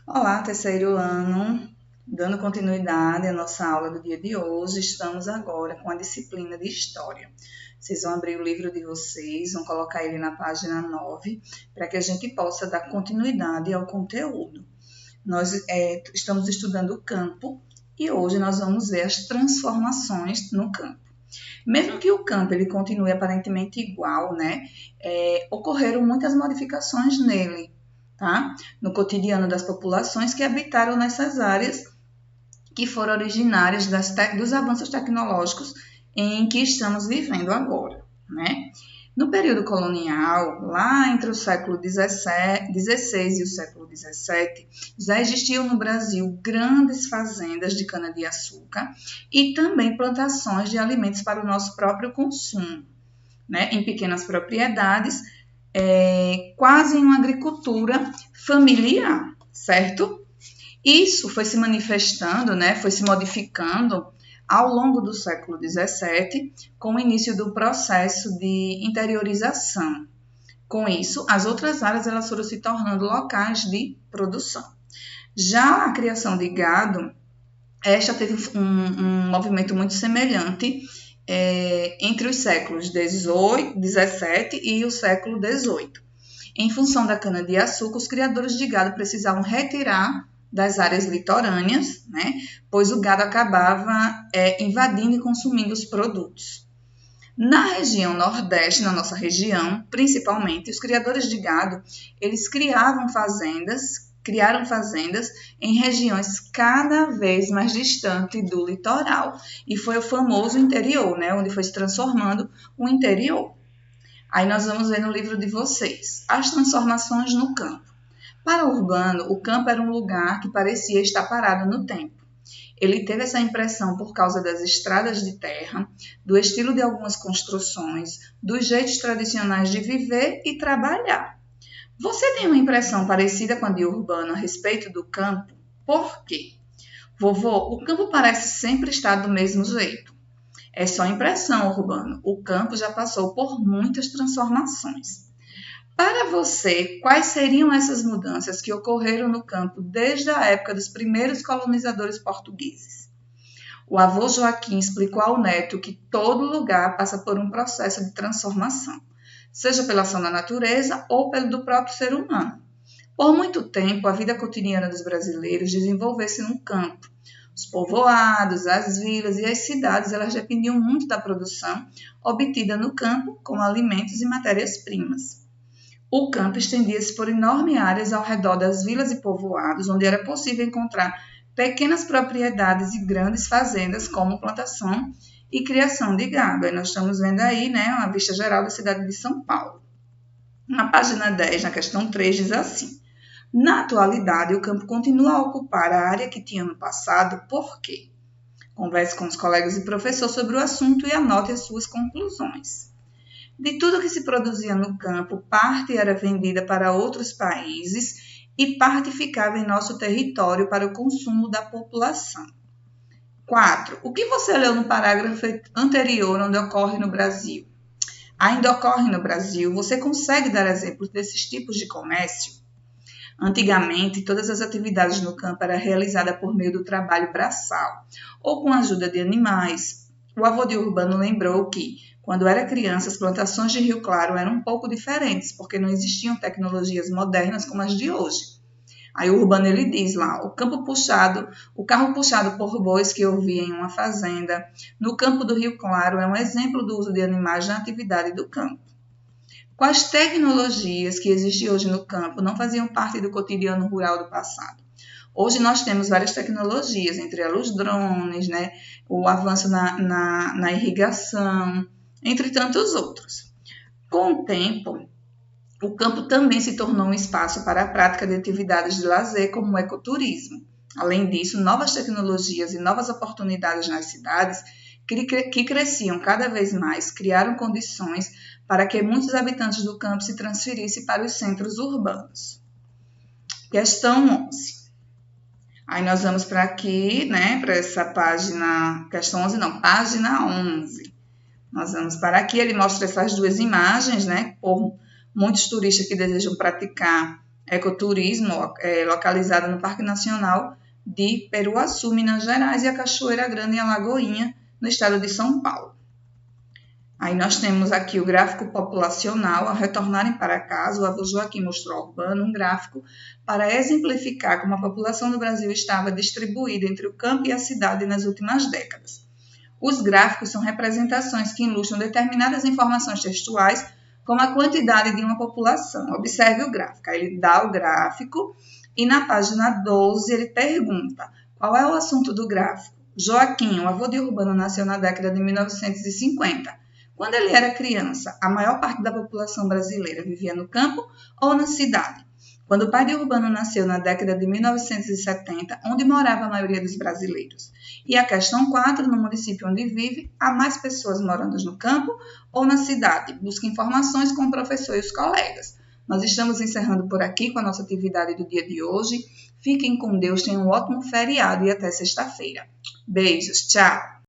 Olá, terceiro ano, dando continuidade à nossa aula do dia de hoje, estamos agora com a disciplina de História. Vocês vão abrir o livro de vocês, vão colocar ele na página 9, para que a gente possa dar continuidade ao conteúdo. Nós estamos estudando o campo e hoje nós vamos ver as transformações no campo. Mesmo que o campo ele continue aparentemente igual, né, ocorreram muitas modificações nele, tá? No cotidiano das populações que habitaram nessas áreas que foram originárias dos avanços tecnológicos em que estamos vivendo agora, né? No período colonial, lá entre o século XVI e o século XVII, já existiam no Brasil grandes fazendas de cana-de-açúcar e também plantações de alimentos para o nosso próprio consumo, né? Em pequenas propriedades, quase em uma agricultura familiar, certo? Isso foi se manifestando, né? Foi se modificando ao longo do século XVII, com o início do processo de interiorização. Com isso, as outras áreas elas foram se tornando locais de produção. Já a criação de gado, esta teve um movimento muito semelhante entre os séculos XVII e o século XVIII. Em função da cana-de-açúcar, os criadores de gado precisavam retirar das áreas litorâneas, né, pois o gado acabava invadindo e consumindo os produtos. Na região nordeste, na nossa região, principalmente, os criadores de gado, eles criaram fazendas em regiões cada vez mais distantes do litoral. E foi o famoso interior, né, onde foi se transformando o interior. Aí nós vamos ver no livro de vocês as transformações no campo. Para o urbano, o campo era um lugar que parecia estar parado no tempo. Ele teve essa impressão por causa das estradas de terra, do estilo de algumas construções, dos jeitos tradicionais de viver e trabalhar. Você tem uma impressão parecida com a de urbano a respeito do campo? Por quê? Vovô, o campo parece sempre estar do mesmo jeito. É só impressão, urbano. O campo já passou por muitas transformações. Para você, quais seriam essas mudanças que ocorreram no campo desde a época dos primeiros colonizadores portugueses? O avô Joaquim explicou ao neto que todo lugar passa por um processo de transformação, seja pela ação da natureza ou pelo do próprio ser humano. Por muito tempo, a vida cotidiana dos brasileiros desenvolveu-se no campo. Os povoados, as vilas e as cidades elas dependiam muito da produção obtida no campo, como alimentos e matérias-primas. O campo estendia-se por enormes áreas ao redor das vilas e povoados, onde era possível encontrar pequenas propriedades e grandes fazendas, como plantação e criação de gado. Aí nós estamos vendo aí, né, uma vista geral da cidade de São Paulo. Na página 10, na questão 3, diz assim: na atualidade, o campo continua a ocupar a área que tinha no passado, por quê? Converse com os colegas e professores sobre o assunto e anote as suas conclusões. De tudo que se produzia no campo, parte era vendida para outros países e parte ficava em nosso território para o consumo da população. 4. O que você leu no parágrafo anterior, onde ocorre no Brasil? Ainda ocorre no Brasil? Você consegue dar exemplos desses tipos de comércio? Antigamente, todas as atividades no campo eram realizadas por meio do trabalho braçal ou com a ajuda de animais. O avô de Urbano lembrou que, quando era criança, as plantações de Rio Claro eram um pouco diferentes, porque não existiam tecnologias modernas como as de hoje. Aí o Urbano ele diz lá, o carro puxado por bois que eu vi em uma fazenda, no campo do Rio Claro, é um exemplo do uso de animais na atividade do campo. Quais tecnologias que existem hoje no campo não faziam parte do cotidiano rural do passado? Hoje nós temos várias tecnologias, entre elas os drones, né? O avanço na irrigação, entre tantos outros. Com o tempo, o campo também se tornou um espaço para a prática de atividades de lazer, como o ecoturismo. Além disso, novas tecnologias e novas oportunidades nas cidades, que cresciam cada vez mais, criaram condições para que muitos habitantes do campo se transferissem para os centros urbanos. Questão 11. Aí nós vamos para aqui, né, para essa página, questão 11 não, página 11. Nós vamos para aqui, ele mostra essas duas imagens, né, por muitos turistas que desejam praticar ecoturismo, localizada no Parque Nacional de Peruaçu, Minas Gerais, e a Cachoeira Grande, em Alagoinha, no estado de São Paulo. Aí nós temos aqui o gráfico populacional. Ao retornarem para casa, o avô Joaquim mostrou ao Urbano um gráfico para exemplificar como a população do Brasil estava distribuída entre o campo e a cidade nas últimas décadas. Os gráficos são representações que ilustram determinadas informações textuais, como a quantidade de uma população. Observe o gráfico. Aí ele dá o gráfico e na página 12 ele pergunta: qual é o assunto do gráfico? Joaquim, o avô de Urbano, nasceu na década de 1950. Quando ele era criança, a maior parte da população brasileira vivia no campo ou na cidade? Quando o pai de Urbano nasceu na década de 1970, onde morava a maioria dos brasileiros? E a questão 4, no município onde vive, há mais pessoas morando no campo ou na cidade? Busque informações com o professor e os colegas. Nós estamos encerrando por aqui com a nossa atividade do dia de hoje. Fiquem com Deus, tenham um ótimo feriado e até sexta-feira. Beijos, tchau!